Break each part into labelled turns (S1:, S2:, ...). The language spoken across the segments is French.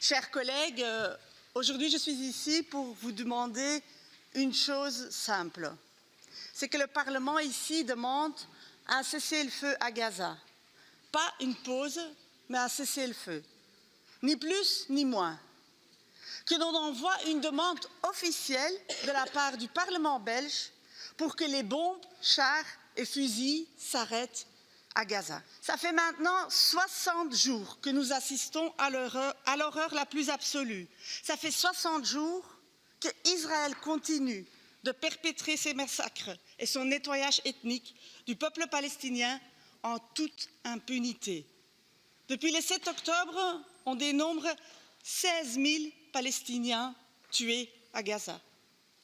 S1: Chers collègues, aujourd'hui je suis ici pour vous demander une chose simple. C'est que le Parlement ici demande un cessez-le-feu à Gaza. Pas une pause, mais un cessez-le-feu. Ni plus ni moins. Que l'on envoie une demande officielle de la part du Parlement belge pour que les bombes, chars et fusils s'arrêtent à Gaza. Ça fait maintenant 60 jours que nous assistons à l'horreur la plus absolue. Ça fait 60 jours qu'Israël continue de perpétrer ses massacres et son nettoyage ethnique du peuple palestinien en toute impunité. Depuis le 7 octobre, on dénombre 16 000 Palestiniens tués à Gaza.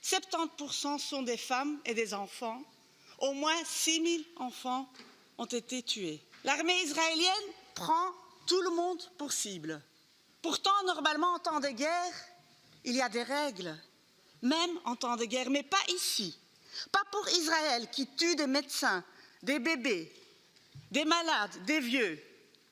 S1: 70% sont des femmes et des enfants. Au moins 6 000 enfants ont été tués. L'armée israélienne prend tout le monde pour cible. Pourtant, normalement, en temps de guerre, il y a des règles, même en temps de guerre, mais pas ici. Pas pour Israël qui tue des médecins, des bébés, des malades, des vieux.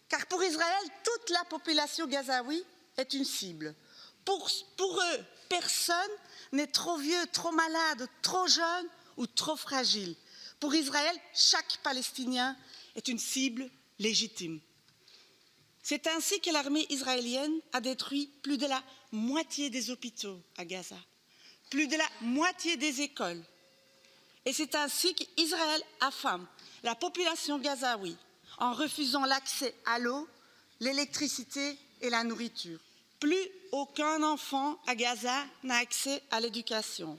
S1: Car pour Israël, toute la population gazaoui est une cible. Pour eux, personne n'est trop vieux, trop malade, trop jeune ou trop fragile. Pour Israël, chaque Palestinien est une cible légitime. C'est ainsi que l'armée israélienne a détruit plus de la moitié des hôpitaux à Gaza, plus de la moitié des écoles. Et c'est ainsi qu'Israël affame la population gazaoui en refusant l'accès à l'eau, l'électricité et la nourriture. Plus aucun enfant à Gaza n'a accès à l'éducation.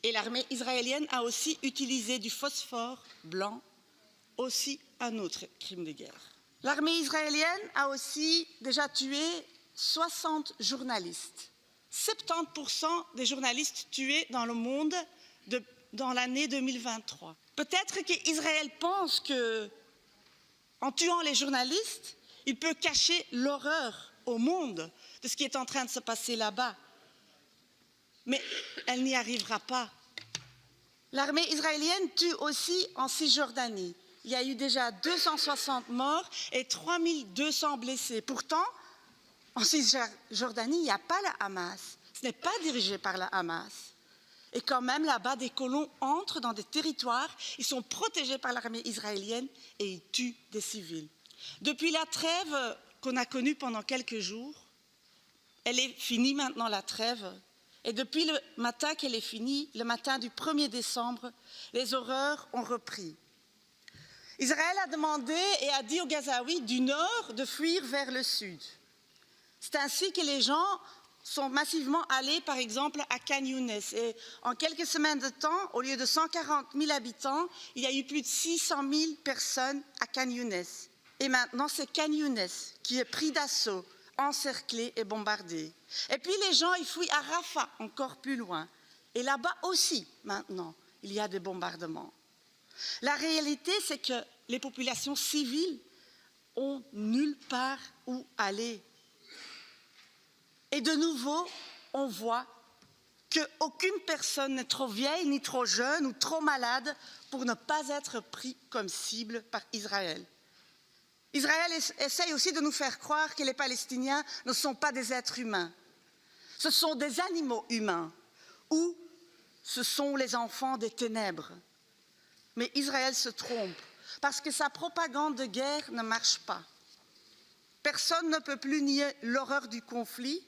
S1: Et l'armée israélienne a aussi utilisé du phosphore blanc, aussi un autre crime de guerre. L'armée israélienne a aussi déjà tué 60 journalistes. 70% des journalistes tués dans le monde dans l'année 2023. Peut-être qu'Israël pense qu'en tuant les journalistes, il peut cacher l'horreur au monde de ce qui est en train de se passer là-bas. Mais elle n'y arrivera pas. L'armée israélienne tue aussi en Cisjordanie. Il y a eu déjà 260 morts et 3200 blessés. Pourtant, en Cisjordanie, il n'y a pas la Hamas. Ce n'est pas dirigé par la Hamas. Et quand même, là-bas, des colons entrent dans des territoires, ils sont protégés par l'armée israélienne et ils tuent des civils. Depuis la trêve qu'on a connue pendant quelques jours, elle est finie maintenant, la trêve. Et depuis le matin qu'elle est finie, le matin du 1er décembre, les horreurs ont repris. Israël a demandé et a dit aux Gazaouis du nord de fuir vers le sud. C'est ainsi que les gens sont massivement allés, par exemple, à Khan Younes. Et en quelques semaines de temps, au lieu de 140 000 habitants, il y a eu plus de 600 000 personnes à Khan Younes. Et maintenant, c'est Khan Younes qui est pris d'assaut, encerclé et bombardé. Et puis les gens, ils fuient à Rafah, encore plus loin. Et là-bas aussi, maintenant, il y a des bombardements. La réalité, c'est que les populations civiles ont nulle part où aller. Et de nouveau, on voit qu'aucune personne n'est trop vieille, ni trop jeune, ou trop malade pour ne pas être pris comme cible par Israël. Israël essaye aussi de nous faire croire que les Palestiniens ne sont pas des êtres humains. Ce sont des animaux humains, ou ce sont les enfants des ténèbres. Mais Israël se trompe, parce que sa propagande de guerre ne marche pas. Personne ne peut plus nier l'horreur du conflit,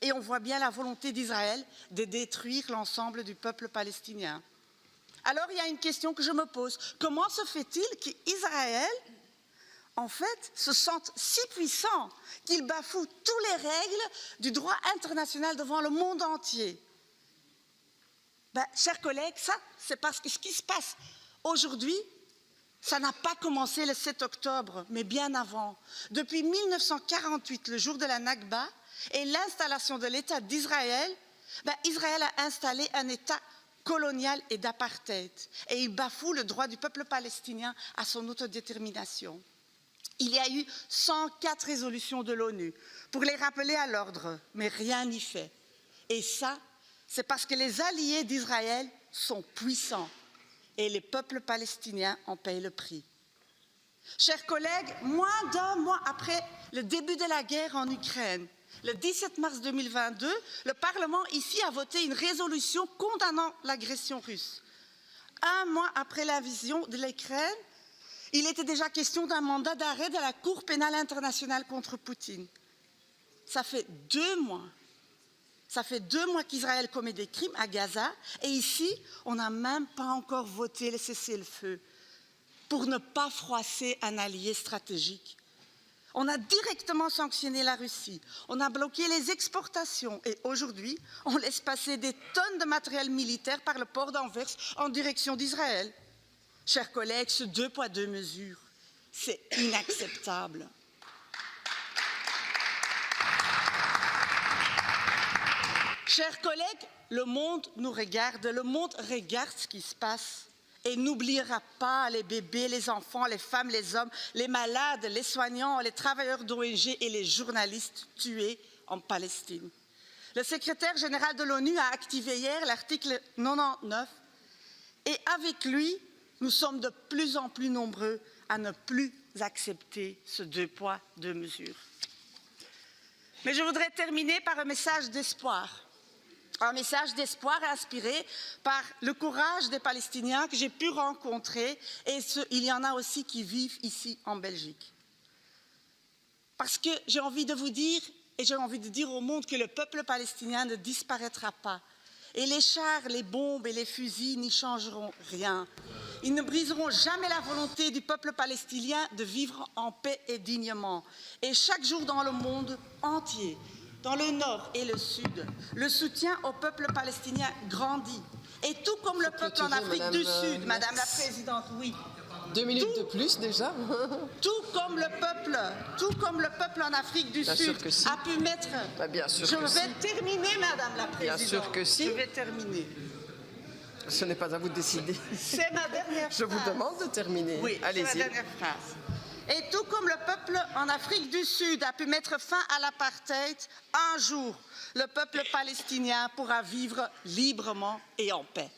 S1: et on voit bien la volonté d'Israël de détruire l'ensemble du peuple palestinien. Alors il y a une question que je me pose. Comment se fait-il qu'Israël, en fait, se sente si puissant qu'il bafoue toutes les règles du droit international devant le monde entier? Chers collègues, ça, c'est parce que ce qui se passe aujourd'hui, ça n'a pas commencé le 7 octobre, mais bien avant. Depuis 1948, le jour de la Nakba, et l'installation de l'État d'Israël, Israël a installé un État colonial et d'apartheid. Et il bafoue le droit du peuple palestinien à son autodétermination. Il y a eu 104 résolutions de l'ONU pour les rappeler à l'ordre, mais rien n'y fait. Et ça, c'est parce que les alliés d'Israël sont puissants et les peuples palestiniens en payent le prix. Chers collègues, moins d'un mois après le début de la guerre en Ukraine, Le 17 mars 2022, le Parlement ici a voté une résolution condamnant l'agression russe. Un mois après l'invasion de l'Ukraine, il était déjà question d'un mandat d'arrêt de la Cour pénale internationale contre Poutine. Ça fait 2 mois. Ça fait 2 mois qu'Israël commet des crimes à Gaza et ici, on n'a même pas encore voté le cessez-le-feu pour ne pas froisser un allié stratégique. On a directement sanctionné la Russie, on a bloqué les exportations et aujourd'hui, on laisse passer des tonnes de matériel militaire par le port d'Anvers en direction d'Israël. Chers collègues, ce 2 poids 2 mesures, c'est inacceptable. Chers collègues, le monde nous regarde, le monde regarde ce qui se passe et n'oubliera pas les bébés, les enfants, les femmes, les hommes, les malades, les soignants, les travailleurs d'ONG et les journalistes tués en Palestine. Le secrétaire général de l'ONU a activé hier l'article 99 et avec lui, nous sommes de plus en plus nombreux à ne plus accepter ce 2 poids 2 mesures. Mais je voudrais terminer par un message d'espoir. Un message d'espoir inspiré par le courage des Palestiniens que j'ai pu rencontrer et il y en a aussi qui vivent ici en Belgique. Parce que j'ai envie de vous dire et j'ai envie de dire au monde que le peuple palestinien ne disparaîtra pas. Et les chars, les bombes et les fusils n'y changeront rien. Ils ne briseront jamais la volonté du peuple palestinien de vivre en paix et dignement. Et chaque jour dans le monde entier, dans le nord et le sud, le soutien au peuple palestinien grandit. Et tout comme le peuple en Afrique du Sud, Madame la Présidente, oui.
S2: 2 minutes de plus déjà.
S1: Tout comme le peuple en Afrique du Sud a pu mettre...
S2: bien sûr
S1: je vais terminer, Madame la Présidente.
S2: Bien sûr que si.
S1: Je vais terminer.
S2: Ce n'est pas à vous de décider.
S1: C'est ma dernière phrase.
S2: Je vous demande de terminer.
S1: Oui,
S2: allez-y.
S1: c'est ma dernière phrase. Et tout comme le peuple en Afrique du Sud a pu mettre fin à l'apartheid, un jour, le peuple palestinien pourra vivre librement et en paix.